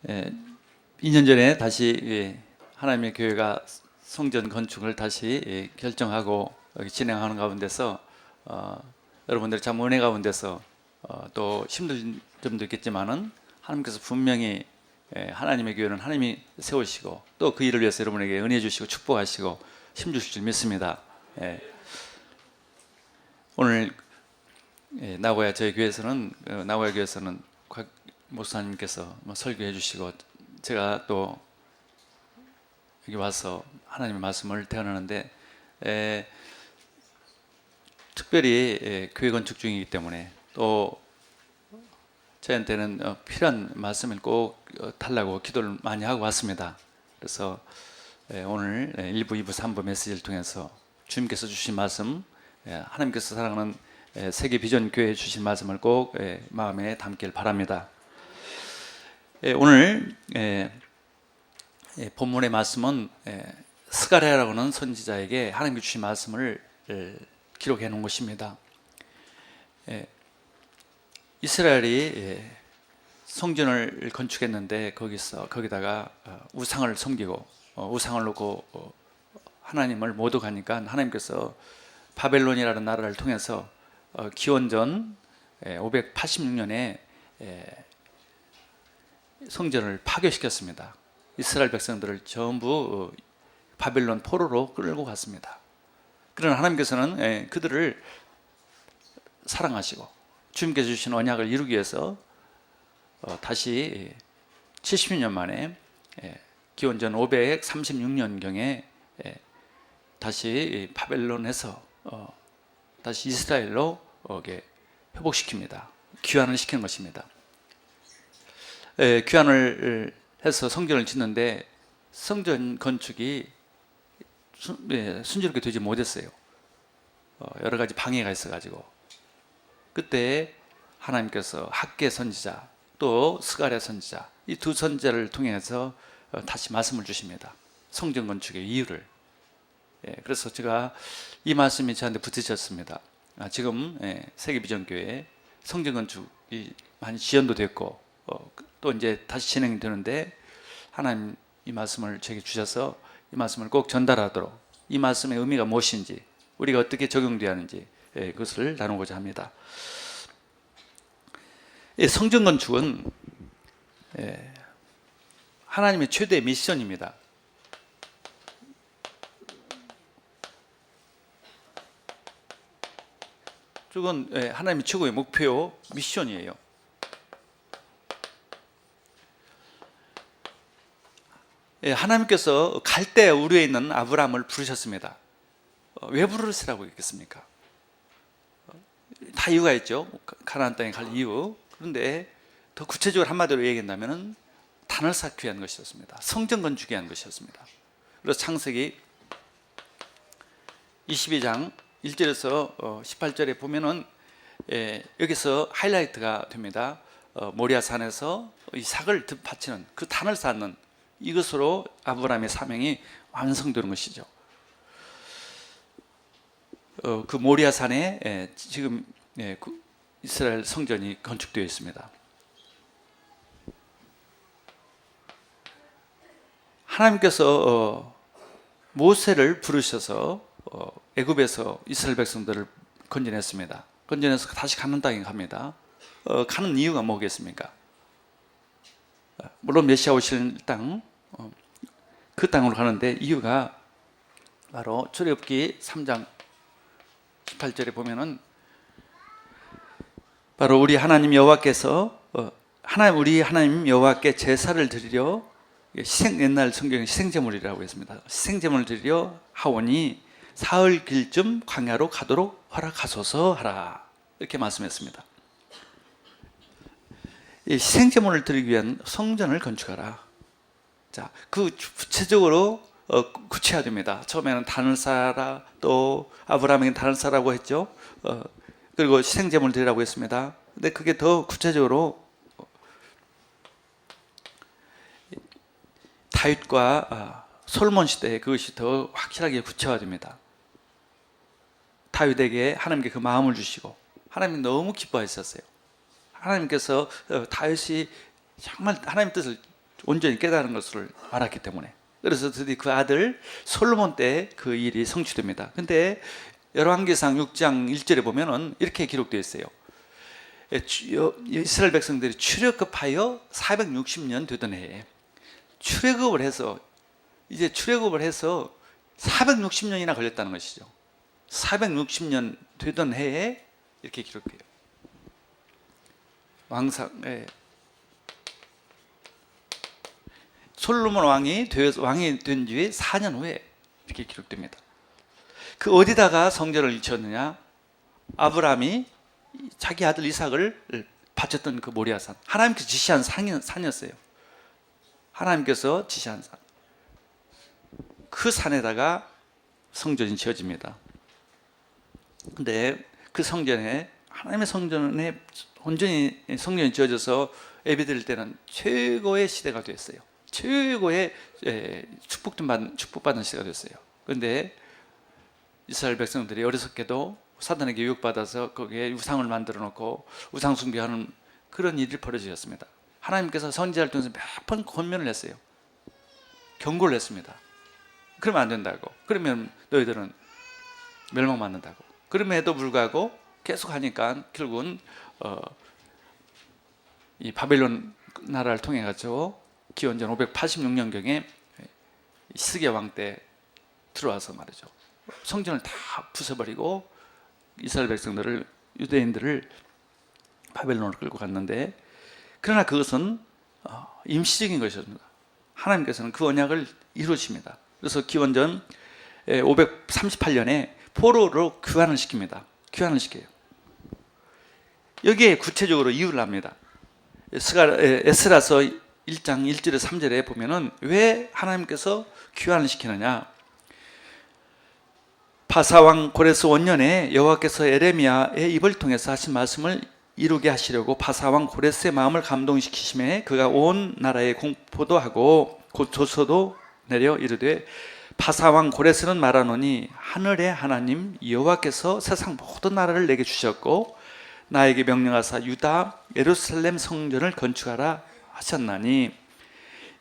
예, 2년 전에 다시 하나님의 교회가 성전 건축을 다시 결정하고 진행하는 가운데서 여러분들이 참 은혜 가운데서 또 힘든 점도 있겠지만은 하나님께서 분명히 하나님의 교회는 하나님이 세우시고 또 그 일을 위해서 여러분에게 은혜 주시고 축복하시고 힘 주실 줄 믿습니다. 오늘 나고야 저희 교회에서는 나고야 교회에서는 곽 목사님께서 설교해 주시고 제가 또 여기 와서 하나님의 말씀을 대언하는데 특별히 교회 건축 중이기 때문에 또 저한테는 필요한 말씀을 꼭 달라고 기도를 많이 하고 왔습니다. 그래서 오늘 1부, 2부, 3부 메시지를 통해서 주님께서 주신 말씀, 하나님께서 사랑하는 세계 비전 교회에 주신 말씀을 꼭 마음에 담길 바랍니다. 오늘 본문의 말씀은 스가랴라고 하는 선지자에게 하나님께 주신 말씀을 기록해 놓은 것입니다. 이스라엘이 성전을 건축했는데 거기다가 우상을 섬기고 우상을 놓고 하나님을 모독하니까 하나님께서 바벨론이라는 나라를 통해서 기원전 586년에 성전을 파괴시켰습니다. 이스라엘 백성들을 전부 바벨론 포로로 끌고 갔습니다. 그러나 하나님께서는 그들을 사랑하시고 주님께서 주신 언약을 이루기 위해서 다시 70년 만에 기원전 536년경에 다시 바벨론에서 다시 이스라엘로 회복시킵니다. 귀환을 시키는 것입니다. 귀환을 해서 성전을 짓는데 성전 건축이 순조롭게 되지 못했어요. 여러 가지 방해가 있어가지고 그때 하나님께서 학개 선지자 또 스가랴 선지자 이 두 선지자를 통해서 다시 말씀을 주십니다. 성전 건축의 이유를. 그래서 제가 이 말씀이 저한테 붙으셨습니다. 지금 세계비전교회 성전 건축이 많이 지연도 됐고 또 이제 다시 진행이 되는데 하나님 이 말씀을 제게 주셔서 이 말씀을 꼭 전달하도록 이 말씀의 의미가 무엇인지 우리가 어떻게 적용되어야 하는지 그것을 나누고자 합니다. 성전 건축은 하나님의 최대 미션입니다. 그건 하나님의 최고의 목표 미션이에요. 하나님께서 갈대 우르에 있는 아브라함을 부르셨습니다. 왜 부르시라고 했겠습니까? 다 이유가 있죠. 가나안 땅에 갈 이유. 그런데 더 구체적으로 한마디로 얘기한다면 단을 쌓기 위한 것이었습니다. 성전 건축이 위한 것이었습니다. 그래서 창세기 22장 1절에서 18절에 보면은 여기서 하이라이트가 됩니다. 모리아산에서 이삭을 바치는 그 단을 쌓는 이것으로 아브라함의 사명이 완성되는 것이죠. 그 모리아산에 지금 이스라엘 성전이 건축되어 있습니다. 하나님께서 모세를 부르셔서 애굽에서 이스라엘 백성들을 건져냈습니다. 건져내서 다시 가나안 땅에 갑니다. 가는 이유가 뭐겠습니까? 물론 메시아 오실 땅, 그 땅으로 가는데 이유가 바로 출애굽기 3장 18절에 보면은 바로 우리 하나님 여호와께서 우리 하나님 여호와께 제사를 드리려 옛날 성경에 희생제물이라고 했습니다. 희생제물을 드리려 하오니 사흘길쯤 광야로 가도록 허락하소서 하라 이렇게 말씀했습니다. 이 희생제물을 드리기 위한 성전을 건축하라. 자, 그 구체적으로 구체화됩니다. 처음에는 단을 쌓아라, 또 아브라함에게 단을 쌓으라고 했죠. 그리고 희생제물을 드리라고 했습니다. 근데 그게 더 구체적으로 다윗과 솔몬 시대에 그것이 더 확실하게 구체화됩니다. 다윗에게 하나님께 그 마음을 주시고 하나님이 너무 기뻐하셨어요. 하나님께서 다윗이 정말 하나님 뜻을 온전히 깨달은 것을 알았기 때문에. 그래서 드디어 그 아들 솔로몬 때 그 일이 성취됩니다. 근데 열왕기상 6장 1절에 보면은 이렇게 기록되어 있어요. 이스라엘 백성들이 출애굽하여 460년 되던 해에 출애굽을 해서 460년이나 걸렸다는 것이죠. 460년 되던 해에 이렇게 기록해요. 솔로몬 왕이 된 뒤에 4년 후에 이렇게 기록됩니다. 그 어디다가 성전을 지었느냐? 아브라함이 자기 아들 이삭을 바쳤던 그 모리아산, 하나님께서 지시한 산이었어요. 하나님께서 지시한 산. 그 산에다가 성전이 지어집니다. 근데 그 성전에, 하나님의 성전에 온전히 성전이 지어져서 예배드릴 때는 최고의 시대가 됐어요. 최고의 축복받는 시대가 됐어요. 그런데 이스라엘 백성들이 어리석게도 사단에게 유혹받아서 거기에 우상을 만들어 놓고 우상 숭배하는 그런 일이 벌어졌습니다. 하나님께서 선지자를 통해서 몇 번 권면을 했어요. 경고를 했습니다. 그러면 안 된다고. 그러면 너희들은 멸망받는다고. 그럼에도 불구하고 계속 하니까 결국은 이 바벨론 나라를 통해 가지고 기원전 586년경에 스게 왕 때 들어와서 말이죠. 성전을 다 부숴버리고 이스라엘 백성들을, 유대인들을 바벨론으로 끌고 갔는데, 그러나 그것은 임시적인 것이었습니다. 하나님께서는 그 언약을 이루십니다. 그래서 기원전 538년에 포로로 귀환을 시킵니다. 귀환을 시켜요. 여기에 구체적으로 이유를 합니다. 에스라서 1장 1절에 3절에 보면은 왜 하나님께서 귀환을 시키느냐? 바사왕 고레스 원년에 여호와께서 에레미야의 입을 통해서 하신 말씀을 이루게 하시려고 바사왕 고레스의 마음을 감동시키심에 그가 온 나라에 공포도 하고 곧 조서도 내려 이르되, 바사왕 고레스는 말하노니 하늘의 하나님 여호와께서 세상 모든 나라를 내게 주셨고 나에게 명령하사 유다 예루살렘 성전을 건축하라 하셨나니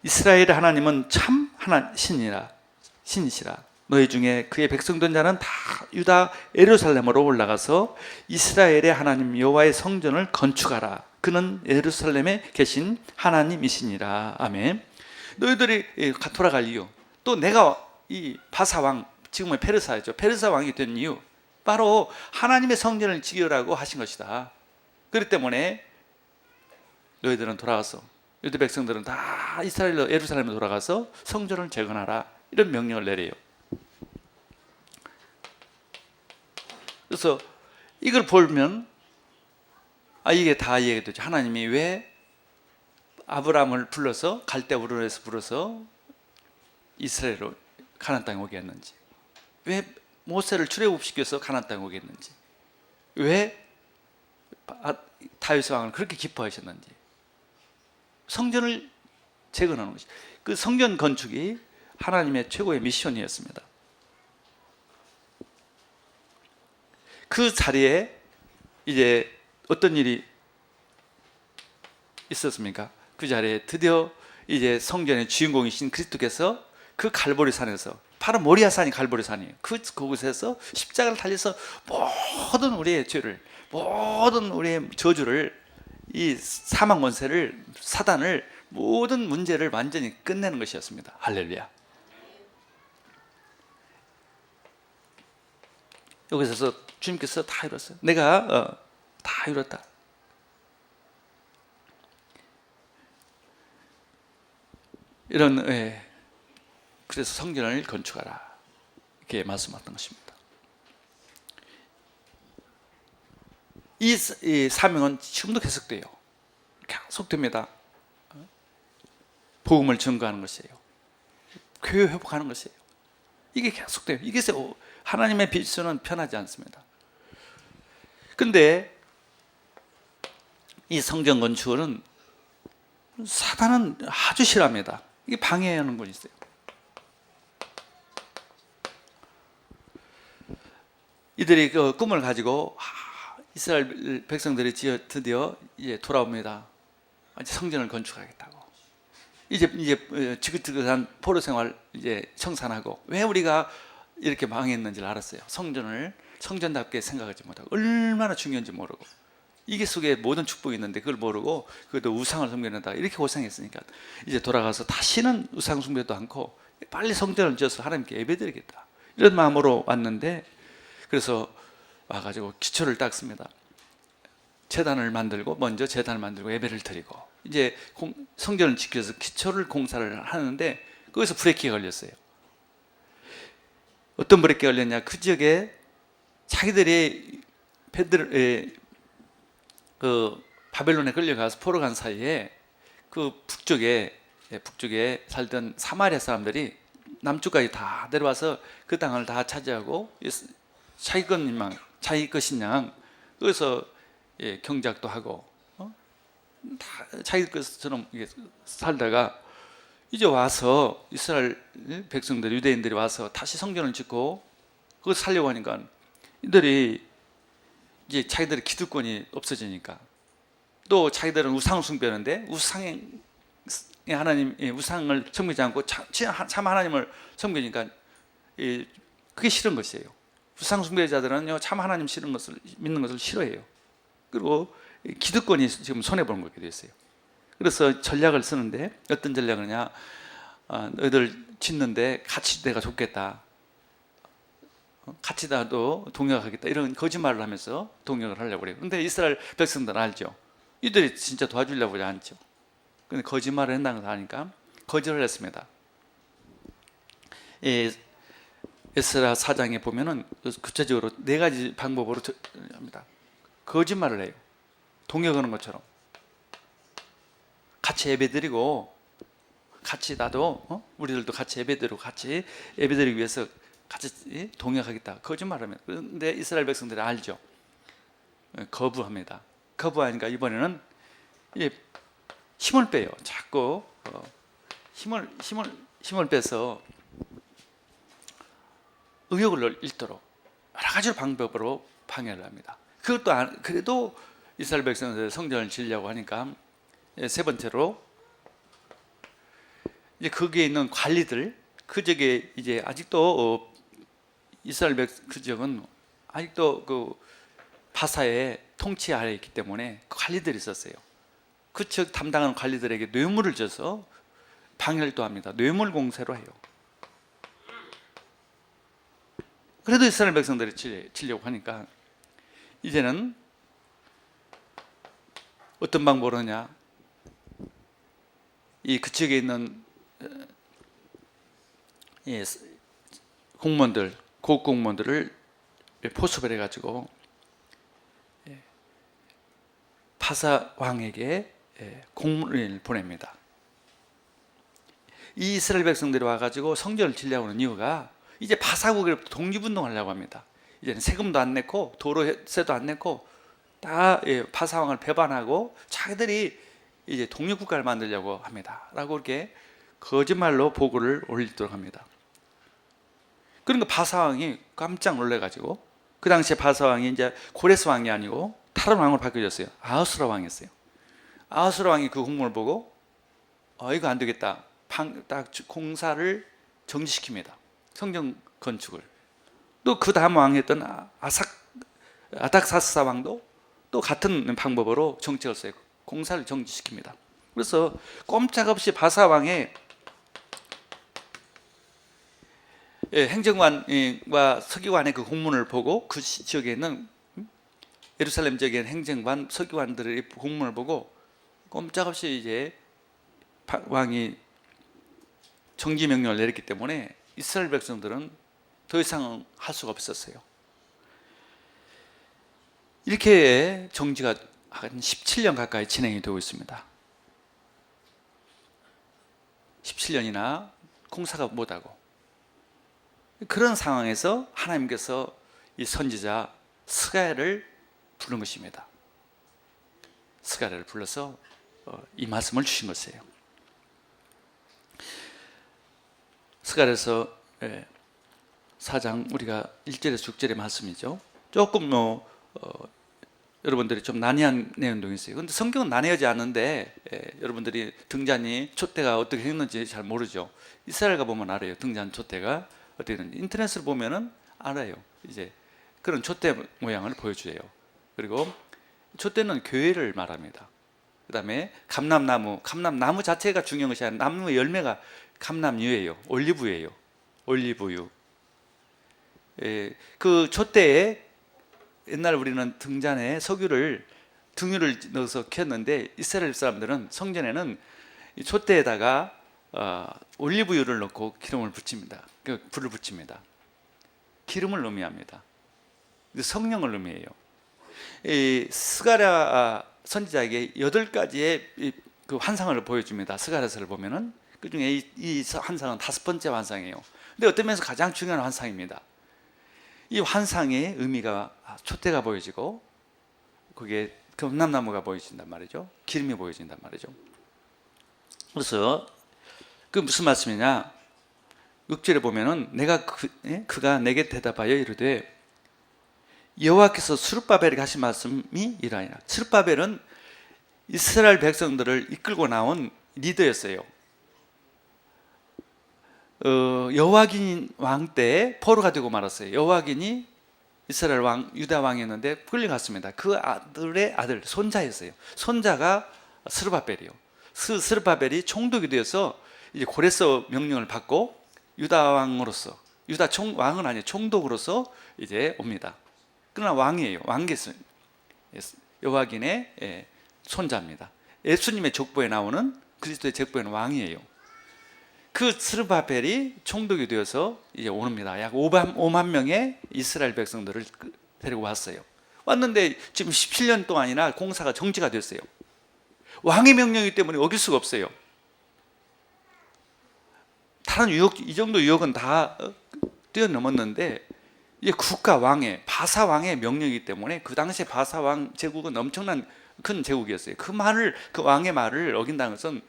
이스라엘의 하나님은 참 신이시라. 너희 중에 그의 백성된 자는 다 유다 예루살렘으로 올라가서 이스라엘의 하나님 여호와의 성전을 건축하라. 그는 예루살렘에 계신 하나님이시니라. 아멘. 너희들이 돌아갈 이유, 또 내가 이 바사왕, 지금은 페르사죠, 페르사 왕이 된 이유, 바로 하나님의 성전을 지으라고 하신 것이다. 그렇기 때문에 너희들은 돌아가서, 유대 백성들은 다 이스라엘 예루살렘에 돌아가서 성전을 재건하라, 이런 명령을 내려요. 그래서 이걸 보면 이게 다 이해가 되죠. 하나님이 왜 아브라함을 불러서 갈대우르에서 불러서 이스라엘로 가나안 땅에 오게 했는지, 왜 모세를 출애굽시켜서 가나안 땅에 오게 했는지, 왜 다윗 왕을 그렇게 기뻐하셨는지, 성전을 재건하는 것이, 그 성전 건축이 하나님의 최고의 미션이었습니다. 그 자리에 이제 어떤 일이 있었습니까? 그 자리에 드디어 이제 성전의 주인공이신 그리스도께서 그 갈보리산에서, 바로 모리아산이 갈보리산이에요. 그곳에서 십자가를 달려서 모든 우리의 죄를, 모든 우리의 저주를, 이 사망 권세를, 사단을, 모든 문제를 완전히 끝내는 것이었습니다. 할렐루야. 여기서 주님께서 다 이뤘어요. 내가 다 이뤘다. 이런, 그래서 성전을 건축하라, 이렇게 말씀하셨던 것입니다. 이 사명은 지금도 계속돼요. 계속됩니다. 복음을 증거하는 것이에요. 교회 회복하는 것이에요. 이게 계속돼요. 이게 하나님의 비전은 변하지 않습니다. 그런데 이 성전 건축은 사단은 아주 싫어합니다. 이게 방해하는 건 있어요. 이들이 그 꿈을 가지고 이스라엘 백성들이 드디어 이제 돌아옵니다. 이제 성전을 건축하겠다고. 이제 지긋지긋한 포로 생활 이제 청산하고, 왜 우리가 이렇게 망했는지를 알았어요. 성전답게 생각하지 못하고 얼마나 중요한지 모르고, 이게 속에 모든 축복이 있는데 그걸 모르고 그것도 우상을 섬기는다, 이렇게 고생했으니까 이제 돌아가서 다시는 우상 숭배도 않고 빨리 성전을 지어서 하나님께 예배드리겠다, 이런 마음으로 왔는데, 그래서 와가지고 기초를 닦습니다. 제단을 만들고, 먼저 제단을 만들고 예배를 드리고, 이제 성전을 지켜서 기초를 공사를 하는데 거기서 브레이크가 걸렸어요. 어떤 브레이크가 걸렸냐, 그 지역에 자기들이 그 바벨론에 끌려가서 포로 간 사이에 그 북쪽에 살던 사마리아 사람들이 남쪽까지 다 내려와서 그 땅을 다 차지하고 자기 것인 양 거기서 경작도 하고 다 자기 것처럼 살다가 이제 와서 이스라엘 백성들, 유대인들이 와서 다시 성전을 짓고 그걸 살려고 하니까 이들이 이제 자기들의 기득권이 없어지니까, 또 자기들은 우상을 숭배하는데 우상의 하나님, 우상을 섬기지 않고 참 하나님을 섬기니까 그게 싫은 것이에요. 우상 숭배자들은요, 참 하나님 믿는 것을 싫어해요. 그리고 기득권이 지금 손해보는 거게 됐어요. 그래서 전략을 쓰는데, 어떤 전략을 하냐, 너희들 짓는데 같이 내가 좋겠다, 같이 나도 동역하겠다, 이런 거짓말을 하면서 동역을 하려고 그래요. 근데 이스라엘 백성들은 알죠. 이들이 진짜 도와주려고 하지 않죠. 근데 거짓말을 한다는 걸 아니까 거짓을 했습니다. 에스라 4장에 보면은 구체적으로 4가지 방법으로 합니다. 거짓말을 해요. 동역하는 것처럼. 같이 예배드리고, 같이 나도 우리들도 같이 예배드리고, 같이 예배드리기 위해서 같이 동역하겠다, 거짓말하면. 그런데 이스라엘 백성들이 알죠. 거부합니다. 거부하니까 이번에는 힘을 빼요. 자꾸 힘을 빼서 의욕을 잃도록 여러 가지 방법으로 방해를 합니다. 그래도 이스라엘 백성들 성전을 지으려고 하니까, 세 번째로 이제 거기에 있는 관리들, 그 지역에 이제 아직도 이스라엘 그 지역은 아직도 그 바사의 통치 아래에 있기 때문에 관리들이 있었어요. 그 지역 담당하는 관리들에게 뇌물을 줘서 방해를 또 합니다. 뇌물 공세로 해요. 그래도 이스라엘 백성들이 지려고 하니까 이제는 어떤 방법으로 하냐, 그 지역에 있는 공무원들, 고급 공무원들을 포섭을 해가지고 바사 왕에게 공문을 보냅니다. 이 이스라엘 백성들이 와가지고 성전을 지으려고 하는 이유가, 이제 바사국으로부터 독립운동을 하려고 합니다. 이제는 세금도 안 냈고 도로세도 안 냈고 다 바사왕을 배반하고 자기들이 이제 독립국가를 만들려고 합니다 라고 이렇게 거짓말로 보고를 올리도록 합니다. 그러니까 바사왕이 깜짝 놀래가지고, 그 당시에 바사왕이 이제 고레스 왕이 아니고 다른 왕으로 바뀌어졌어요. 아하수라 왕이었어요. 아하수라 왕이 그 공문을 보고 이거 안 되겠다, 딱 공사를 정지시킵니다. 성전 건축을. 또 그 다음 왕이었던 아닥사스다 왕도 또 같은 방법으로 정책을 써요. 공사를 정지시킵니다. 그래서 꼼짝없이 바사 왕의 행정관과 서기관의 그 공문을 보고, 그 지역에 있는 예루살렘 지역에 있는 행정관, 서기관들의 공문을 보고 꼼짝없이 이제 왕이 정지 명령을 내렸기 때문에 이스라엘 백성들은 더 이상 할 수가 없었어요. 이렇게 정지가 한 17년 가까이 진행이 되고 있습니다. 17년이나 공사가 못하고, 그런 상황에서 하나님께서 이 선지자 스가랴를 부른 것입니다. 스가랴를 불러서 이 말씀을 주신 것이에요. 스가랴서 4장 우리가 1절에서 6절의 말씀이죠. 조금 여러분들이 좀 난해한 내용도 있어요. 근데 성경은 난해하지 않은데 여러분들이 등잔이 촛대가 어떻게 했는지 잘 모르죠. 이스라엘 가보면 알아요. 등잔 촛대가 어떻게 되는지. 인터넷을 보면은 알아요. 이제 그런 촛대 모양을 보여줘요. 그리고 촛대는 교회를 말합니다. 그 다음에 감람나무 자체가 중요한 것이 아니라 나무 열매가 감람유예요. 올리브유예요. 올리브유. 그 촛대에 옛날 우리는 등잔에 등유를 넣어서 켰는데 이스라엘 사람들은 성전에는 이 촛대에다가 올리브유를 넣고 기름을 붙입니다. 불을 붙입니다. 기름을 의미합니다. 성령을 의미해요. 이 스가랴 선지자에게 8가지의 그 환상을 보여줍니다. 스가랴서를 보면은 그 중에 이 환상은 5번째 환상이에요. 근데 어떤 면에서 가장 중요한 환상입니다. 이 환상의 의미가 촛대가 보여지고 거기에 감람나무가 보여진단 말이죠. 기름이 보여진단 말이죠. 그래서 그 무슨 말씀이냐? 6절에 보면은 그가 내게 대답하여 이르되 여호와께서 스룹바벨에게 하신 말씀이 이러하니라. 스룹바벨은 이스라엘 백성들을 이끌고 나온 리더였어요. 여호와긴 왕 때 포로가 되고 말았어요. 여호와긴이 이스라엘 왕, 유다 왕이었는데 끌려갔습니다. 그 아들의 아들, 손자였어요. 손자가 스룹바벨이요. 스룹바벨이 총독이 되어서 이제 고레스 명령을 받고 유다 왕으로서, 유다 왕은 아니에요. 총독으로서 이제 옵니다. 그러나 왕이에요. 왕께서 여호와긴의 손자입니다. 예수님의 족보에 나오는 그리스도의 족보에는 왕이에요. 그 스룹바벨이 총독이 되어서 이제 옵니다. 약 5만 명의 이스라엘 백성들을 데리고 왔어요. 왔는데 지금 17년 동안이나 공사가 정지가 됐어요. 왕의 명령이기 때문에 어길 수가 없어요. 다른 이 정도 유혹은 다 뛰어넘었는데 이제 국가 왕의 바사 왕의 명령이기 때문에 그 당시에 바사 왕 제국은 엄청난 큰 제국이었어요. 그 왕의 말을 어긴다는 것은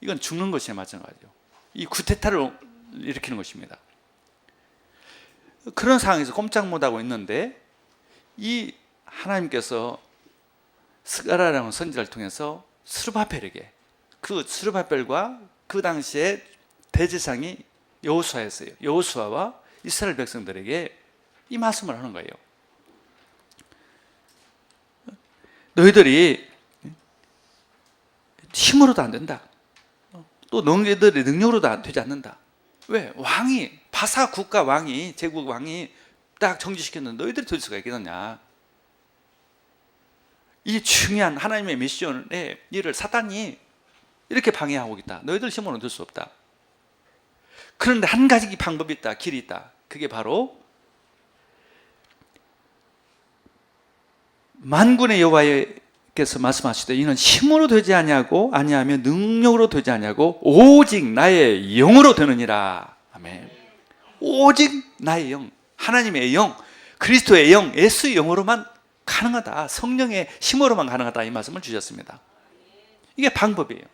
이건 죽는 것이나 마찬가지죠. 이 쿠데타를 일으키는 것입니다. 그런 상황에서 꼼짝 못하고 있는데 이 하나님께서 스가랴라는 선지자를 통해서 스룹바벨에게, 그 스룹바벨과 그 당시에 대제사장이 여호수아였어요. 여호수아와 이스라엘 백성들에게 이 말씀을 하는 거예요. 너희들이 힘으로도 안 된다. 또 너희들의 능력으로도 안 되지 않는다. 왜? 왕이, 바사 국가 왕이, 제국 왕이 딱 정지시켰는데 너희들이 될 수가 있겠느냐. 이 중요한 하나님의 미션의 일을 사단이 이렇게 방해하고 있다. 너희들 힘으로는 될 수 없다. 그런데 한 가지 방법이 있다. 길이 있다. 그게 바로 만군의 여호와께서 말씀하시되 이는 힘으로 되지 아니하고 아니하며 능력으로 되지 아니하고 오직 나의 영으로 되느니라. 아멘. 오직 나의 영, 하나님의 영, 그리스도의 영, 예수의 영으로만 가능하다. 성령의 힘으로만 가능하다. 이 말씀을 주셨습니다. 이게 방법이에요.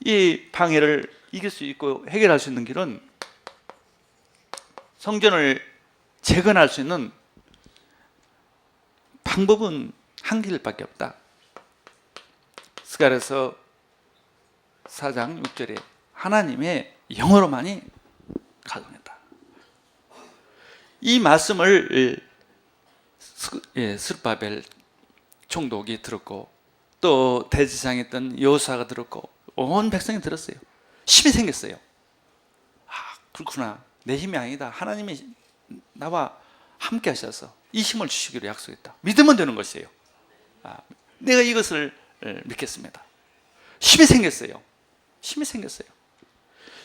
이 방해를 이길 수 있고 해결할 수 있는 길은 성전을 재건할 수 있는 방법은 한 길밖에 없다. 스가랴서 4장 6절에 하나님의 영으로만이 가능하다. 이 말씀을 스룹바벨 총독이 들었고 또 대제사장이었던 여호수아가 들었고 온 백성이 들었어요. 힘이 생겼어요. 그렇구나. 내 힘이 아니다. 하나님이 나와 함께 하셔서 이 힘을 주시기로 약속했다. 믿으면 되는 것이에요. 내가 이것을 믿겠습니다. 힘이 생겼어요. 힘이 생겼어요.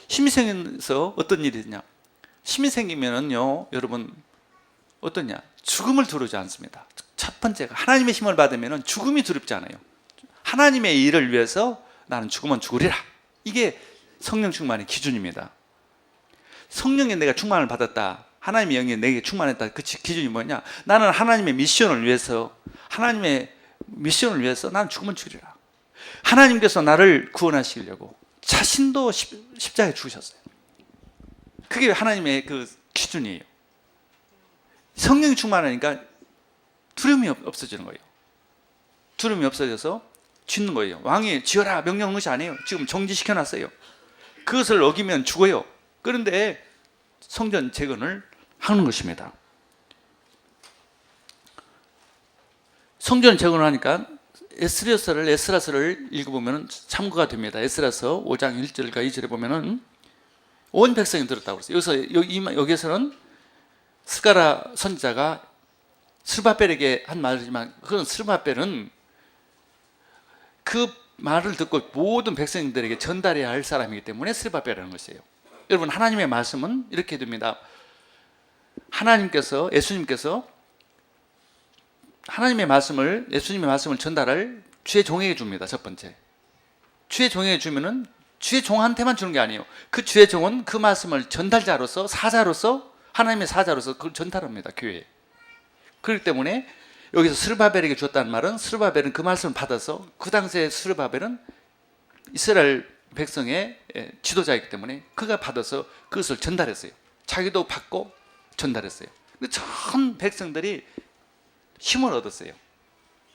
힘이 생겨서 어떤 일이 있냐? 힘이 생기면은요, 여러분 어떠냐? 죽음을 두려워하지 않습니다. 첫 번째가 하나님의 힘을 받으면 죽음이 두렵지 않아요. 하나님의 일을 위해서 나는 죽으면 죽으리라. 이게 성령 충만의 기준입니다. 성령에 내가 충만을 받았다. 하나님의 영이 내게 충만했다. 그 기준이 뭐냐? 나는 하나님의 미션을 위해서, 나는 죽으면 죽으리라. 하나님께서 나를 구원하시려고 자신도 십자가에 죽으셨어요. 그게 하나님의 그 기준이에요. 성령이 충만하니까 두려움이 없어지는 거예요. 두려움이 없어져서 짓는 거예요. 왕이 지어라 명령한 것이 아니에요. 지금 정지시켜놨어요. 그것을 어기면 죽어요. 그런데 성전 재건을 하는 것입니다. 성전 재건을 하니까 에스라서를 읽어보면 참고가 됩니다. 에스라서 5장 1절과 2절에 보면은 온 백성이 들었다고 그랬어요. 여기서는 스가랴 선지자가 스룹바벨에게 한 말이지만, 그건 스룹바벨은 그 말을 듣고 모든 백성들에게 전달해야 할 사람이기 때문에 스룹바벨이라는 것이에요. 여러분, 하나님의 말씀은 이렇게 됩니다. 예수님께서 예수님의 말씀을 전달할 주의 종에게 줍니다. 첫 번째, 주의 종에게 주면은 주의 종한테만 주는 게 아니에요. 그 주의 종은 그 말씀을 전달자로서, 하나님의 사자로서 그걸 전달합니다. 교회에. 그렇기 때문에 여기서 스룹바벨에게 줬다는 말은, 스룹바벨은 그 말씀을 받아서, 그 당시에 스룹바벨은 이스라엘 백성의 지도자이기 때문에 그가 받아서 그것을 전달했어요. 자기도 받고 전달했어요. 전 백성들이 힘을 얻었어요.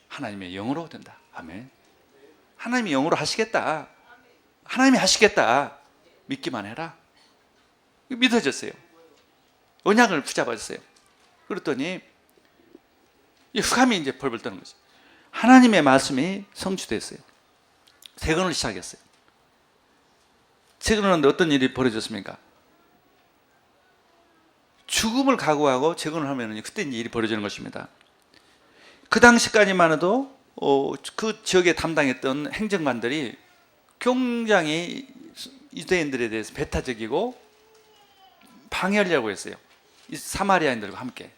하나님의 영으로 된다. 아멘. 하나님이 영으로 하시겠다. 하나님이 하시겠다. 믿기만 해라. 믿어졌어요. 언약을 붙잡아졌어요. 그랬더니 이 흑암이 이제 벌벌 떠는 거죠. 하나님의 말씀이 성취됐어요. 재건을 시작했어요. 재건하는데 어떤 일이 벌어졌습니까? 죽음을 각오하고 재건을 하면 그때 이제 일이 벌어지는 것입니다. 그 당시까지만 해도 그 지역에 담당했던 행정관들이 굉장히 유대인들에 대해서 배타적이고 방해하려고 했어요. 이 사마리아인들과 함께.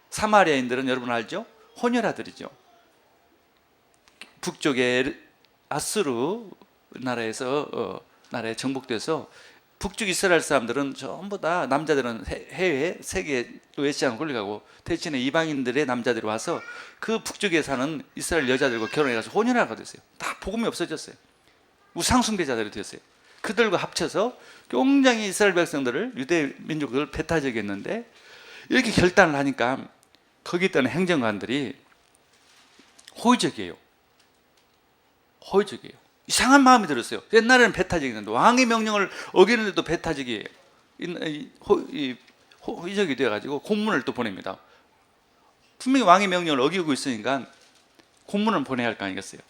사마리아인들은 여러분 알죠? 호녀라들이죠. 북쪽에 아수르 나라에 정복돼서 북쪽 이스라엘 사람들은 전부 다, 남자들은 해외 세계 외시장 걸려가고, 대신에 이방인들의 남자들이 와서 그 북쪽에 사는 이스라엘 여자들과 결혼해서 혼혈하게 됐어요. 다 복음이 없어졌어요. 우상숭배자들이 됐어요. 그들과 합쳐서 굉장히 이스라엘 백성들을, 유대 민족을 배타적이 했는데, 이렇게 결단을 하니까 거기 있던 행정관들이 호의적이에요. 이상한 마음이 들었어요. 옛날에는 배타적이었는데 왕의 명령을 어기는데도 배타적이에요. 호의적이 되어가지고 공문을 또 보냅니다. 분명히 왕의 명령을 어기고 있으니까 공문을 보내야 할 거 아니겠어요?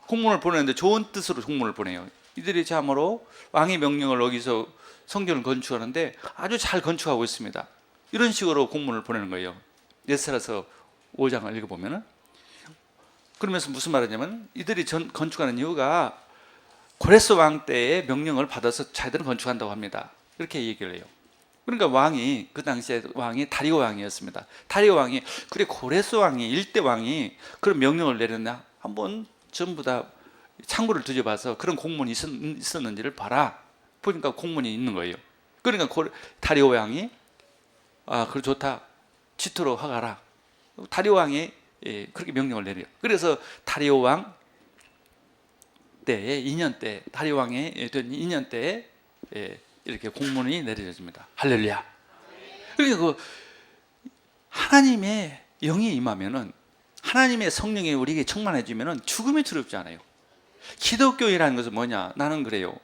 공문을 보내는데 좋은 뜻으로 공문을 보내요. 이들이 참으로 왕의 명령을 어기서 성전을 건축하는데 아주 잘 건축하고 있습니다. 이런 식으로 공문을 보내는 거예요. 에스라서 5장을 읽어보면은. 그러면서 무슨 말하냐면, 이들이 건축하는 이유가 고레스 왕 때의 명령을 받아서 자기들은 건축한다고 합니다. 이렇게 얘기를 해요. 그러니까 그 당시에 왕이 다리오 왕이었습니다. 다리오 왕이, 그래 고레스 왕이, 일대 왕이 그런 명령을 내렸나? 한번 전부 다 창구를 뒤져봐서 그런 공문이 있었는지를 봐라. 보니까 공문이 있는 거예요. 그러니까 다리오 왕이, 그래 좋다. 지토록 하가라. 다리오 왕이 그렇게 명령을 내려요. 그래서 다리오 왕 때에 2년 때, 다리오 왕이 된 2년 때에 이렇게 공문이 내려집니다. 할렐루야. 그러니까 하나님의 영이 임하면은, 하나님의 성령이 우리에게 충만해지면은 죽음이 두렵지 않아요. 기독교이라는 것은 뭐냐? 나는 그래요.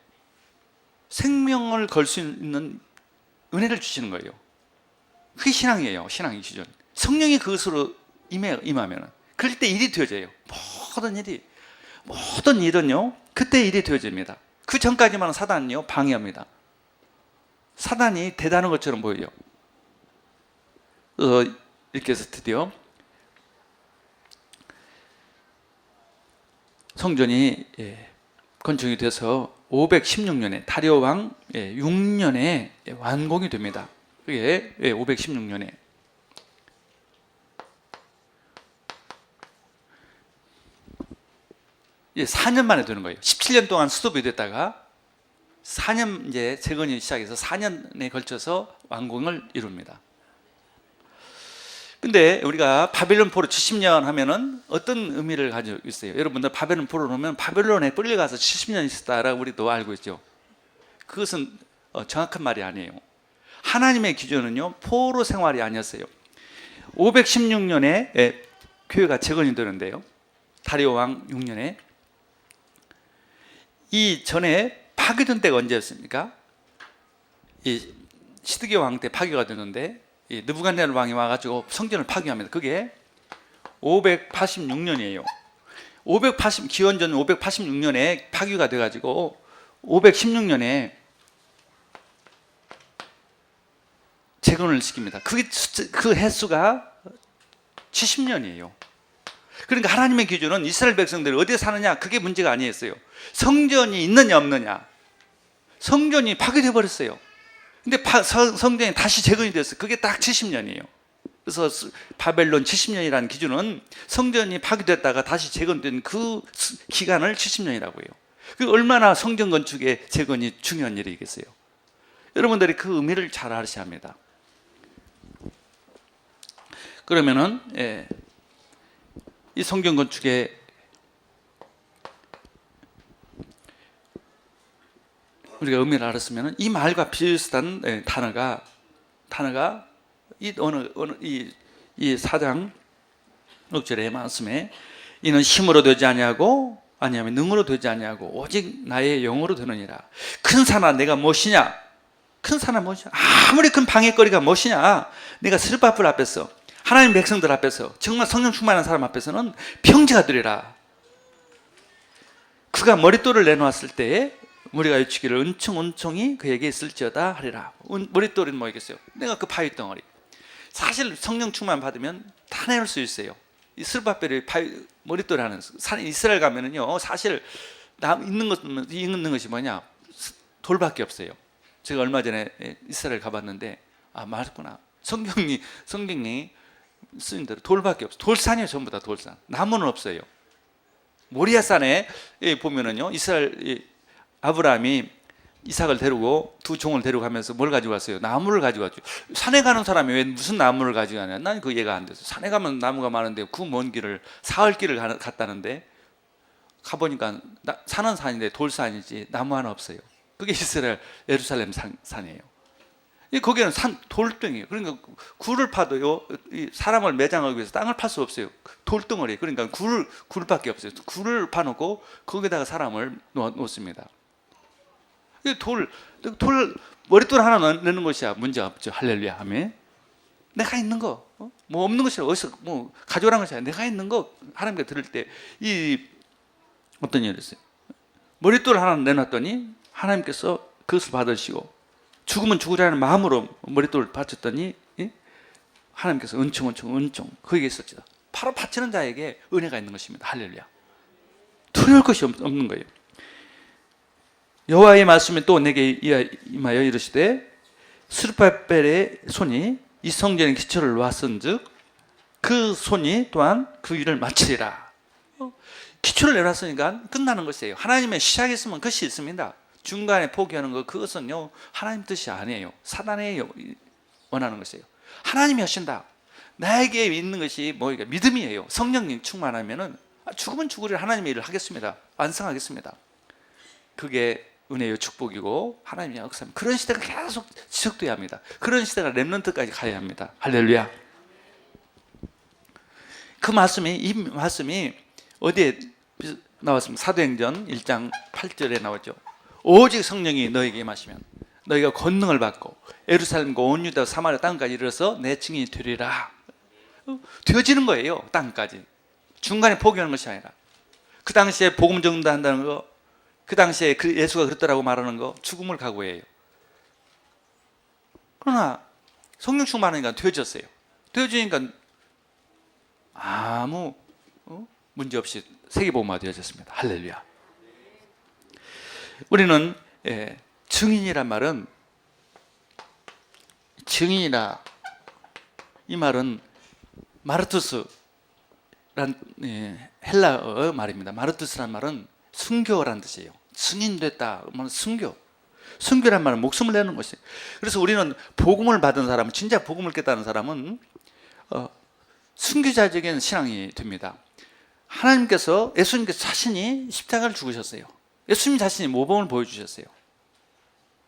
생명을 걸 수 있는 은혜를 주시는 거예요. 그게 신앙이에요. 신앙의 기준. 성령이 그것으로 임하면 그럴 때 일이 되어져요. 모든 일은요, 그때 일이 되어집니다. 그 전까지만 사단은요, 방해합니다. 사단이 대단한 것처럼 보여요. 이렇게 해서 드디어 성전이 건축이 돼서 516년에 다리오 왕 6년에 완공이 됩니다. 그게 516년에. 4년 만에 되는 거예요. 17년 동안 수도비 됐다가 4년 이제 재건이 시작해서 4년에 걸쳐서 완공을 이룹니다. 근데 우리가 바벨론 포로 70년 하면은 어떤 의미를 가지고 있어요? 여러분들 바벨론 포로 오면 바벨론에 끌려가서 70년 있었다라고 우리도 알고 있죠. 그것은 정확한 말이 아니에요. 하나님의 기준은요, 포로 생활이 아니었어요. 516년에 교회가 재건이 되는데요, 다리오 왕 6년에. 이 전에 파괴된 때가 언제였습니까? 이 시드기야 왕 때 파괴가 됐는데 이 느부갓네살 왕이 와가지고 성전을 파괴합니다. 그게 586년이에요. 기원전 586년에 파괴가 돼가지고 516년에 재건을 시킵니다. 그 횟수가 70년이에요. 그러니까 하나님의 기준은 이스라엘 백성들이 어디에 사느냐 그게 문제가 아니었어요. 성전이 있느냐 없느냐. 성전이 파괴돼 버렸어요. 근데 성전이 다시 재건이 됐어요. 그게 딱 70년이에요. 그래서 바벨론 70년이라는 기준은 성전이 파괴됐다가 다시 재건된 그 기간을 70년이라고 해요. 그 얼마나 성전 건축의 재건이 중요한 일이겠어요. 여러분들이 그 의미를 잘 아셔야 합니다. 그러면은 이 성전 건축의 우리가 의미를 알았으면 이 말과 비슷한 단어가 이 4장 6절의 말씀에 이는 힘으로 되지 아니하고 아니하면 능으로 되지 아니하고 오직 나의 영으로 되느니라. 큰 산아 내가 무엇이냐? 큰 산아 무엇이냐? 아무리 큰 방해거리가 무엇이냐? 내가 스룹바벨 앞에서 하나님 백성들 앞에서 정말 성령 충만한 사람 앞에서는 평지가 되리라. 그가 머릿돌을 내놓았을 때에 우리가 외치기를 은총이 그에게 있을지어다 하리라. 머릿돌은 뭐겠어요? 내가 그 바위 덩어리. 사실 성령 충만 받으면 다 내놓을 수 있어요. 이 스룹바벨이 머릿돌 하는 산 이스라엘 가면은요 사실 있는 것이 뭐냐? 돌밖에 없어요. 제가 얼마 전에 이스라엘 가봤는데 맞구나. 성경이 쓰인 대로 돌밖에 없어요. 돌산이에요. 전부 다 돌산. 나무는 없어요. 모리아산에 보면은요 이스라엘 아브라함이 이삭을 데리고 두 종을 데리고 가면서 뭘 가지고 왔어요? 나무를 가지고 왔죠. 산에 가는 사람이 왜 무슨 나무를 가지고 가냐? 난 그 이해가 안 돼서. 산에 가면 나무가 많은데 그 먼 길을 사흘 길을 갔다는데 가보니까 산은 산인데 돌산이지 나무 하나 없어요. 그게 이스라엘 예루살렘 산이에요. 거기는 돌덩이에요. 그러니까 굴을 파도요 사람을 매장하기 위해서 땅을 팔 수 없어요. 돌덩어리. 그러니까 굴밖에 없어요. 굴을 파놓고 거기다가 사람을 놓습니다. 머릿돌 하나 넣는 것이야 문제가 없죠. 할렐루야 하면 내가 있는 거, 뭐 없는 것이 어디서 뭐 가져오라는 것이 아니라 내가 있는 거 하나님께 들을 때 어떤 일이 있어요. 머릿돌 하나 내놨더니 하나님께서 그것을 받으시고 죽으면 죽으라는 마음으로 머릿돌을 바쳤더니 하나님께서 은총 거기에 있었지다. 바로 바치는 자에게 은혜가 있는 것입니다. 할렐루야. 두려울 것이 없는 거예요. 여호와의 말씀이 또 내게 임하여 이르시되 스룹바벨의 손이 이 성전의 기초를 놓았은즉 그 손이 또한 그 일을 마치리라. 기초를 내놨으니까 끝나는 것이에요. 하나님의 시작이 있으면 끝이 있습니다. 중간에 포기하는 것 그것은요 하나님 뜻이 아니에요. 사단이 원하는 것이에요. 하나님이 하신다. 나에게 있는 것이 뭐니까 믿음이에요. 성령님 충만하면은 죽으면 죽으리라 하나님의 일을 하겠습니다. 완성하겠습니다. 그게 은혜의 축복이고 하나님의 역사입니다. 그런 시대가 계속 지속돼야 합니다. 그런 시대가 렘넌트까지 가야 합니다. 할렐루야. 이 말씀이 어디에 나왔습니까? 사도행전 1장 8절에 나오죠. 오직 성령이 너에게 임하시면 너희가 권능을 받고 예루살렘과 온 유다 사마리아 땅까지 이르러서 내 증인이 되리라. 되어지는 거예요. 땅까지. 중간에 포기하는 것이 아니라. 그 당시에 복음 전도한다는 거, 그 당시에 예수가 그랬더라고 말하는 거 죽음을 각오해요. 그러나 성령 충만하니까 되어졌어요. 되어지니까 아무 문제 없이 세계복음화 되어졌습니다. 할렐루야. 우리는 증인이란 말은 증인이라 이 말은 마르투스란 헬라어 말입니다. 마르투스란 말은 순교란 뜻이에요. 승인됐다. 순교란 말은 목숨을 내는 것이에요. 그래서 우리는 복음을 받은 사람은 진짜 복음을 깼다는 사람은 순교자적인 신앙이 됩니다. 하나님께서 예수님께서 자신이 십자가를 죽으셨어요. 예수님 자신이 모범을 보여주셨어요.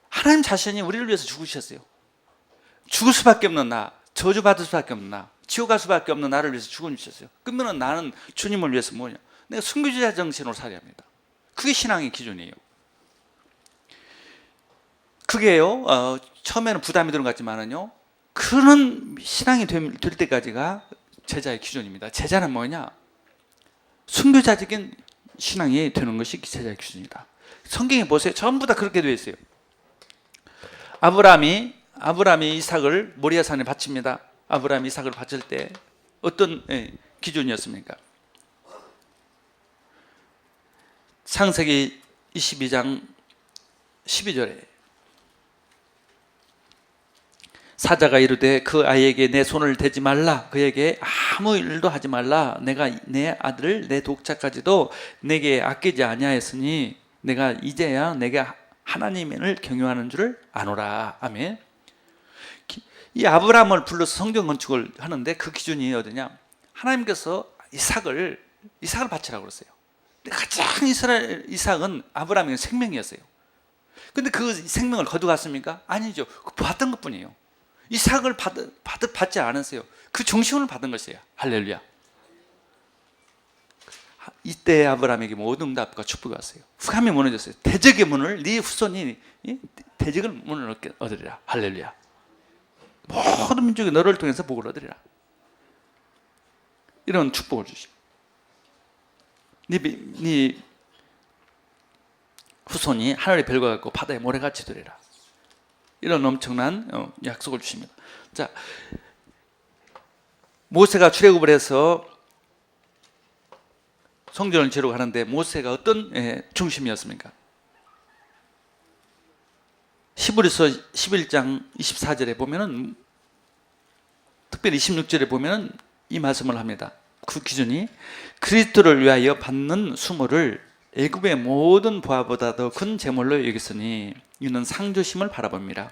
하나님 자신이 우리를 위해서 죽으셨어요. 죽을 수밖에 없는 나, 저주받을 수밖에 없는 나, 지옥 갈 수밖에 없는 나를 위해서 죽어주셨어요. 그러면 나는 주님을 위해서 뭐냐? 내가 순교자 정신으로 살아야 합니다. 그게 신앙의 기준이에요. 그게요, 처음에는 부담이 드는 것 같지만은요, 그런 신앙이 될 때까지가 제자의 기준입니다. 제자는 뭐냐? 순교자적인 신앙이 되는 것이 제자의 기준이다. 성경에 보세요. 전부 다 그렇게 되어 있어요. 아브라함이 이삭을 모리아산에 바칩니다. 아브라함이 이삭을 바칠 때 어떤 기준이었습니까? 창세기 22장 12절에 사자가 이르되 그 아이에게 내 손을 대지 말라, 그에게 아무 일도 하지 말라, 내가 내 아들을 내 독자까지도 내게 아끼지 아니하였으니 내가 이제야 내게 하나님을 경유하는 줄을 아노라. 아멘. 이 아브라함을 불러서 성전 건축을 하는데 그 기준이 어디냐? 하나님께서 이삭을 바치라고 그랬어요. 근데 가장 이삭은 아브라함의 생명이었어요. 근데 그 생명을 거두갔습니까? 아니죠. 받은 것 뿐이에요. 이삭을 받지 않았어요. 그 중심을 받은 것이에요. 할렐루야. 이때 아브라함에게 모든 응답과 축복이 왔어요. 후감이 무너졌어요. 대적의 문을 네 후손이 대적의 문을 얻으리라. 할렐루야. 모든 민족이 너를 통해서 복을 얻으리라. 이런 축복을 주십니다. 네 후손이 하늘의 별과 같고 바다의 모래같이 되리라. 이런 엄청난 약속을 주십니다. 자, 모세가 출애굽을 해서 성전을 지으러 가는데 모세가 어떤 중심이었습니까? 히브리서 11장 24절에 보면은, 특별히 26절에 보면은 이 말씀을 합니다. 그 기준이 그리스도를 위하여 받는 수모를 애굽의 모든 부하보다 더 큰 제물로 여겼으니 이는 상주심을 바라봅니다.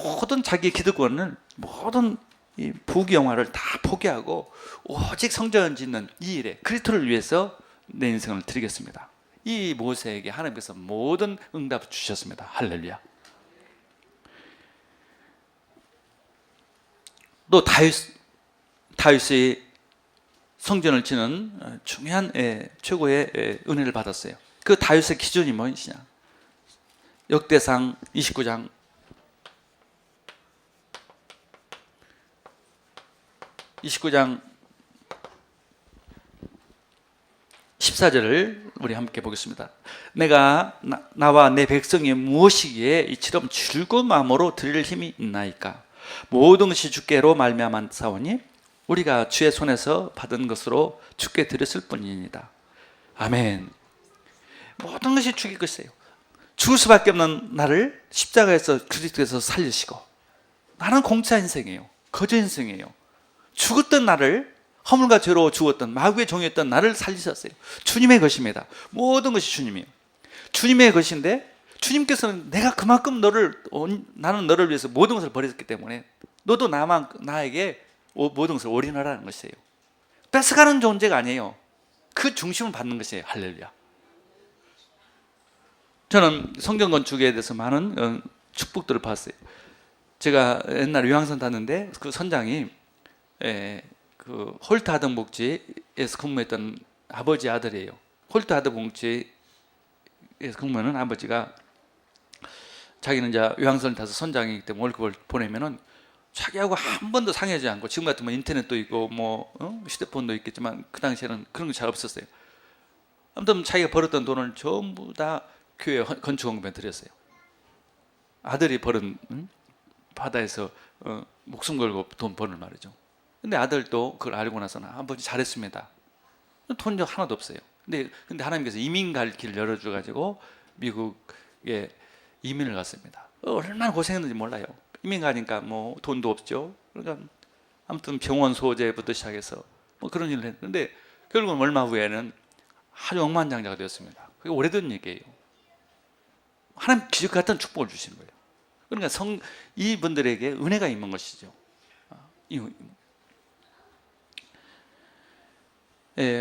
모든 자기 기득권을, 모든 이 부귀영화를 다 포기하고 오직 성전을 짓는 이 일에 그리스도를 위해서 내 인생을 드리겠습니다. 이 모세에게 하나님께서 모든 응답을 주셨습니다. 할렐루야. 또 다윗이 성전을 짓는 중요한 최고의 은혜를 받았어요. 그 다윗의 기준이 무엇이냐? 역대상 29장 14절을 우리 함께 보겠습니다. 내가 나와 내 백성이 무엇이기에 이처럼 즐거운 마음으로 드릴 힘이 있나이까? 모든 것이 주께로 말미암아 사오니 우리가 주의 손에서 받은 것으로 주께 드렸을 뿐입니다. 아멘. 모든 것이 주의 것이에요. 죽을 수밖에 없는 나를 십자가에서 그리스도에서 살리시고, 나는 공짜 인생이에요. 거저 인생이에요. 죽었던 나를, 허물과 죄로 죽었던 마귀의 종이었던 나를 살리셨어요. 주님의 것입니다. 모든 것이 주님이에요. 주님의 것인데 주님께서는 내가 그만큼 나는 너를 위해서 모든 것을 버렸기 때문에 너도 나에게 모든 것을 올인하라는 것이에요. 뺏어가는 존재가 아니에요. 그 중심을 받는 것이에요. 할렐루야. 저는 성경 건축에 대해서 많은 축복들을 받았어요. 제가 옛날에 요양선 다녔는데 그 선장이 그 홀트 아동복지에서 근무했던 아버지 아들이에요. 홀트 아동복지에서 근무하는 아버지가 자기는 이제 요양선을 타서 선장이기 때문에 월급을 보내면은 자기하고 한 번도 상의하지 않고, 지금 같으면 인터넷도 있고 휴대폰도 있겠지만 그 당시에는 그런 게 잘 없었어요. 아무튼 자기가 벌었던 돈을 전부 다 교회 건축원금에 드렸어요. 아들이 벌은 바다에서 목숨 걸고 돈 버는 말이죠. 근데 아들도 그걸 알고 나서는 아버지 잘했습니다. 돈 하나도 없어요. 근데 하나님께서 이민 갈 길을 열어줘가지고 미국에 이민을 갔습니다. 얼마나 고생했는지 몰라요. 이민 가니까 돈도 없죠. 그러니까 아무튼 병원 소재부터 시작해서 그런 일을 했는데 결국은 얼마 후에는 아주 억만장자가 되었습니다. 그게 오래된 얘기예요. 하나님 기적 같은 축복을 주시는 거예요. 그러니까 이분들에게 은혜가 임한 것이죠.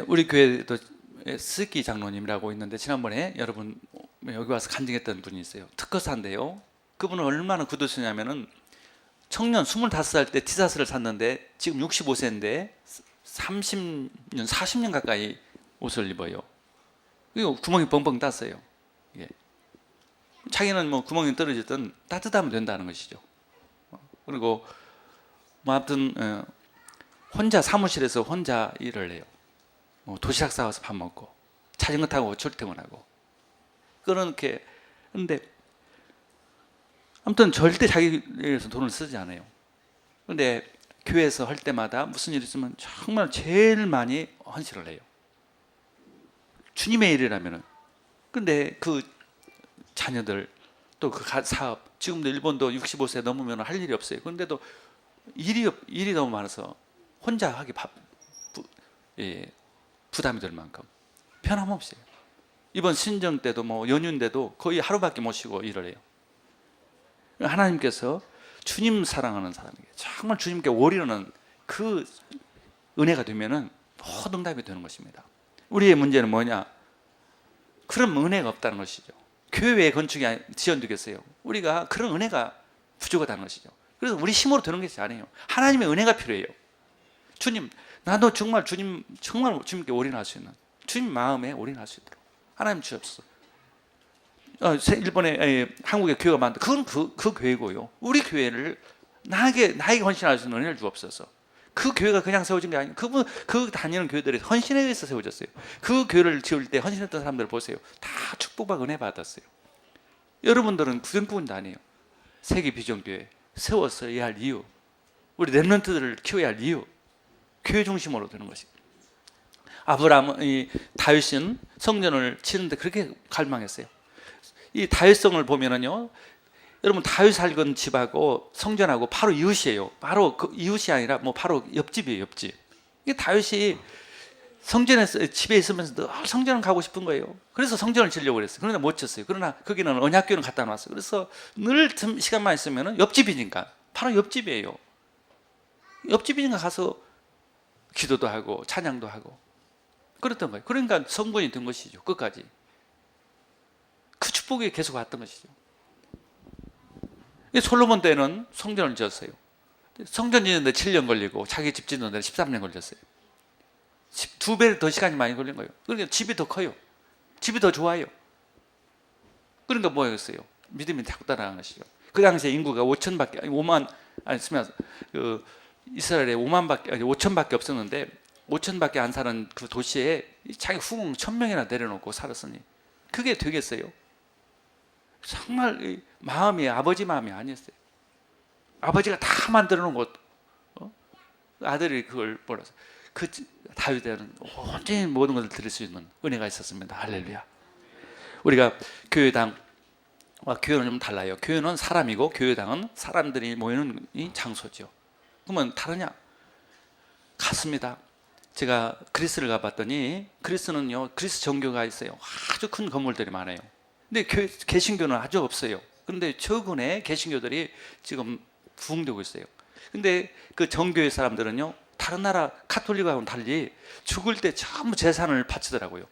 우리 교회도 스키 장로님이라고 있는데 지난번에 여러분 여기 와서 간증했던 분이 있어요. 특허사인데요. 그분은 얼마나 굳으시냐면은 청년 25살 때 티사스를 샀는데 지금 65세인데 30년, 40년 가까이 옷을 입어요. 그리고 구멍이 뻥뻥 땄어요. 예. 자기는 뭐 구멍이 떨어지든 따뜻하면 된다는 것이죠. 그리고 뭐 아무튼 혼자 사무실에서 혼자 일을 해요. 뭐 도시락 싸와서 밥 먹고 자전거 타고 출퇴근하고 그렇게. 근데 아무튼 절대 자기 위해서 돈을 쓰지 않아요. 근데 교회에서 할 때마다 무슨 일이 있으면 정말 제일 많이 헌신을 해요. 주님의 일이라면은. 근데 그 자녀들 또 그 사업, 지금도 일본도 65세 넘으면 할 일이 없어요. 그런데도 일이 너무 많아서 혼자 하기 부담이 될 만큼 편함없어요. 이번 신정 때도 뭐 연휴인데도 거의 하루밖에 못 쉬고 일을 해요. 하나님께서 주님 사랑하는 사람에게 정말 주님께 올인하는 그 은혜가 되면은 모든 응답이 되는 것입니다. 우리의 문제는 뭐냐? 그런 은혜가 없다는 것이죠. 교회 건축이 지연되겠어요. 우리가 그런 은혜가 부족하다는 것이죠. 그래서 우리 힘으로 되는 것이 아니에요. 하나님의 은혜가 필요해요. 주님, 나도 정말 주님께 올인할 수 있는, 주님 마음에 올인할 수 있도록 하나님 주옵소서. 일본에 한국의 교회가 많은데 그건 그 교회고요. 우리 교회를 나에게 헌신할 수 있는 은혜를 주옵소서. 그 교회가 그냥 세워진 게 아니에요. 그 다니는 교회들이 헌신에 의해서 세워졌어요. 그 교회를 지을 때 헌신했던 사람들 보세요. 다 축복받고 은혜 받았어요. 여러분들은 구정꾼도 아니에요. 세계 비전교회 세웠어야 할 이유, 우리 렘넌트들을 키워야 할 이유, 교회 중심으로 되는 것이. 다윗은 성전을 치는데 그렇게 갈망했어요. 이 다윗성을 보면은요, 여러분 다윗 살던 집하고 성전하고 바로 이웃이에요. 바로 그 이웃이 아니라 뭐 바로 옆집이에요, 옆집. 이게 다윗이 집에 있으면서 늘 성전을 가고 싶은 거예요. 그래서 성전을 지려고 그랬어요. 그러나 못 쳤어요. 그러나 거기는 언약궤는 갖다 놨어요. 그래서 늘 시간만 있으면 옆집이니까 바로 옆집이에요. 옆집이니까 가서 기도도 하고 찬양도 하고 그랬던 거예요. 그러니까 성군이 된 것이죠. 끝까지. 그 축복이 계속 왔던 것이죠. 솔로몬 때는 성전을 지었어요. 성전 짓는데 7년 걸리고 자기 집 짓는데 13년 걸렸어요. 2배 더 시간이 많이 걸린 거예요. 그러니까 집이 더 커요. 집이 더 좋아요. 그러니까 뭐였어요? 믿음이 자꾸 따라가는 것이죠. 그 당시에 인구가 5천밖에 이스라엘에 5천밖에 없었는데 5천밖에 안 사는 그 도시에 자기 후궁 1,000명이나 내려놓고 살았으니 그게 되겠어요? 정말 아버지 마음이 아니었어요. 아버지가 다 만들어 놓은 것, 아들이 그걸 몰라서 그 다윗에는 온전히 모든 것을 드릴 수 있는 은혜가 있었습니다. 할렐루야. 우리가 교회당과 교회는 좀 달라요. 교회는 사람이고 교회당은 사람들이 모이는 장소죠. 그러면 다르냐? 같습니다. 제가 그리스를 가봤더니 그리스는요, 그리스 정교가 있어요. 아주 큰 건물들이 많아요. 근데 개신교는 아주 없어요. 그런데 최근에 개신교들이 지금 부흥되고 있어요. 근데 그 정교의 사람들은요, 다른 나라 카톨릭하고는 달리 죽을 때 전부 재산을 바치더라고요.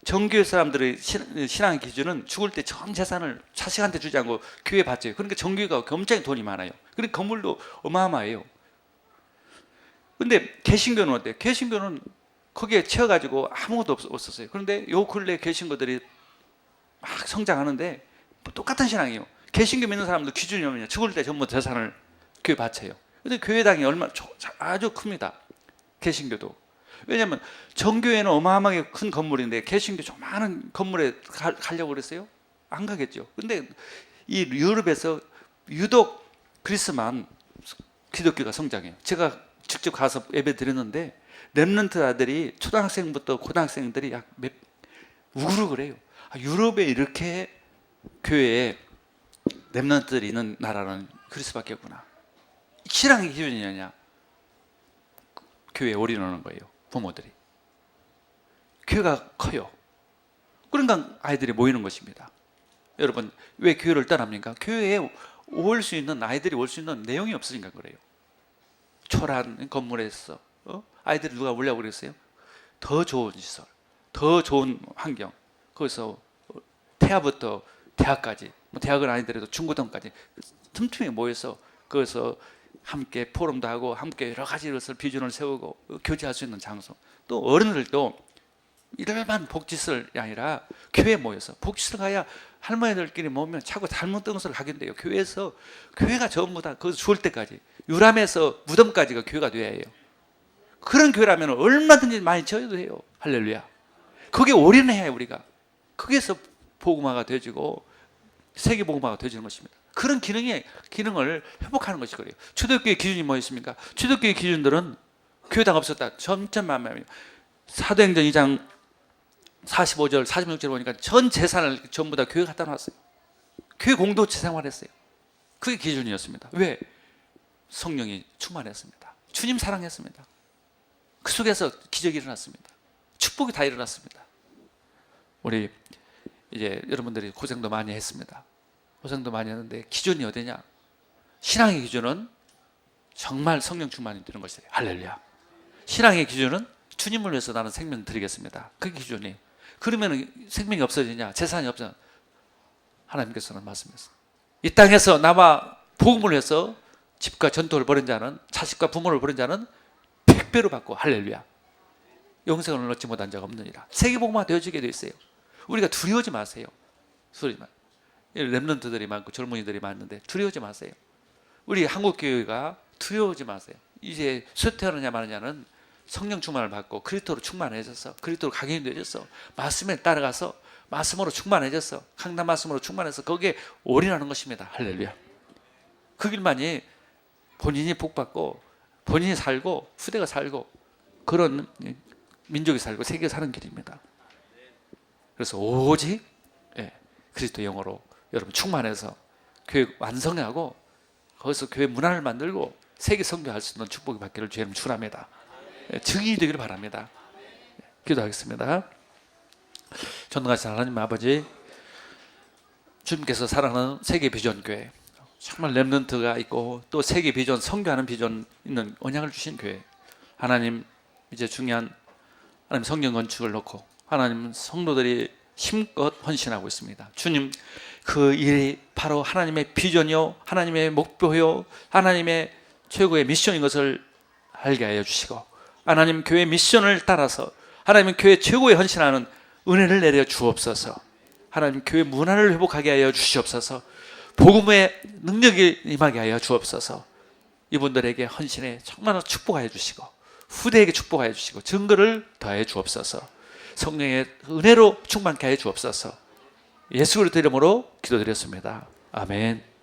정교의 사람들의 신앙의 기준은 죽을 때 전 재산을 자식한테 주지 않고 교회에 바쳐요. 그러니까 정교가 엄청 돈이 많아요. 그러니까 건물도 어마어마해요. 근데 개신교는 어때요? 개신교는 거기에 채워가지고 아무것도 없었어요. 그런데 요 근래 개신교들이 막 성장하는데 똑같은 신앙이에요. 개신교 믿는 사람도 기준이 뭐냐? 죽을 때 전부 재산을 교회 바쳐요. 근데 교회당이 아주 큽니다. 개신교도. 왜냐하면 정교회는 어마어마하게 큰 건물인데 개신교 조그마한 건물에 가려고 그랬어요? 안 가겠죠. 근데 이 유럽에서 유독 그리스만 기독교가 성장해요. 제가 직접 가서 예배 드렸는데 렘넌트 아들이 초등학생부터 고등학생들이 우글우글 해요. 유럽에 이렇게 교회에 렘넌트들이 있는 나라는 그리스밖에 없구나. 신앙의 기준이냐? 교회에 올인하는 거예요. 부모들이. 교회가 커요. 그러니까 아이들이 모이는 것입니다. 여러분, 왜 교회를 떠납니까? 교회에 올 수 있는, 아이들이 올 수 있는 내용이 없으니까 그래요. 초라한 건물에서 아이들이 누가 오려고 그랬어요? 더 좋은 시설, 더 좋은 환경, 거기서 태아부터 대학까지, 대학은 아니더라도 중고등까지 틈틈이 모여서 거기서 함께 포럼도 하고 함께 여러 가지 것을 비전을 세우고 교제할 수 있는 장소. 또 어른들도 일반 복지설이 아니라 교회에 모여서, 복지설 가야 할머니들끼리 모이면 자꾸 잘못 등을 가게 돼요. 교회에서, 교회가 전부 다 거기서 죽을 때까지, 유람에서 무덤까지가 교회가 돼야 해요. 그런 교회라면 얼마든지 많이 지어도 해요. 할렐루야. 거기에 올인해야 해요. 우리가 거기에서 복음화가 되어지고 세계 복음화가 되어지는 것입니다. 그런 기능을 회복하는 것이 그래요. 초대교회 기준이 뭐 있습니까? 초대교회 기준들은 교회당 없었다. 점점 만만해요. 사도행전 2장 45절 46절 보니까 전 재산을 전부 다 교회에 갖다 놨어요. 교회 공동체 생활했어요. 그게 기준이었습니다. 왜? 성령이 충만했습니다. 주님 사랑했습니다. 그 속에서 기적이 일어났습니다. 축복이 다 일어났습니다. 우리 이제 여러분들이 고생도 많이 했습니다. 고생도 많이 했는데 기준이 어디냐? 신앙의 기준은 정말 성령 충만이 되는 것이에요. 할렐루야. 신앙의 기준은 주님을 위해서 나는 생명 드리겠습니다. 그게 기준이에요. 그러면 생명이 없어지냐? 재산이 없어지냐? 하나님께서는 말씀하셨어요. 이 땅에서 나와 복음을 위해서 집과 전토를 벌인 자는, 자식과 부모를 벌인 자는 100배로 받고, 할렐루야, 영생을 얻지 못한 자가 없느니라. 세계복음화 되어지게 되어 있어요. 우리가 두려워하지 마세요. 렘넌트들이 많고 젊은이들이 많은데 두려워하지 마세요. 우리 한국교회가 두려워하지 마세요. 이제 쇠퇴하느냐 마느냐는 성령 충만을 받고 그리스도로 충만해져서, 그리스도로 각인이 되어져서, 말씀에 따라가서 말씀으로 충만해져서, 강단 말씀으로 충만해서 거기에 올인하는 것입니다. 할렐루야. 그 길만이 본인이 복받고 본인이 살고 후대가 살고 그런 민족이 살고 세계가 사는 길입니다. 그래서 오직 그리스도 영어로 여러분 충만해서 교회 완성하고 거기서 교회 문화를 만들고 세계 선교할 수 있는 축복이 받기를 주님 축원합니다. 증인이 되기를 바랍니다. 기도하겠습니다. 전능하신 하나님 아버지, 주님께서 사랑하는 세계 비전 교회, 정말 렘넌트가 있고 또 세계 비전, 선교하는 비전 있는 언약을 주신 교회, 하나님 이제 중요한 하나님 성경 건축을 놓고 하나님 성도들이 힘껏 헌신하고 있습니다. 주님, 그 일이 바로 하나님의 비전이요, 하나님의 목표요, 하나님의 최고의 미션인 것을 알게 하여 주시고, 하나님 교회 미션을 따라서 하나님 교회 최고의 헌신하는 은혜를 내려 주옵소서. 하나님 교회 문화를 회복하게 하여 주시옵소서. 복음의 능력이 임하게 하여 주옵소서. 이분들에게 헌신에 정말 축복하여 주시고 후대에게 축복하여 주시고 증거를 더하여 주옵소서. 성령의 은혜로 충만케 하여 주옵소서. 예수 그리스도 이름으로 기도드렸습니다. 아멘.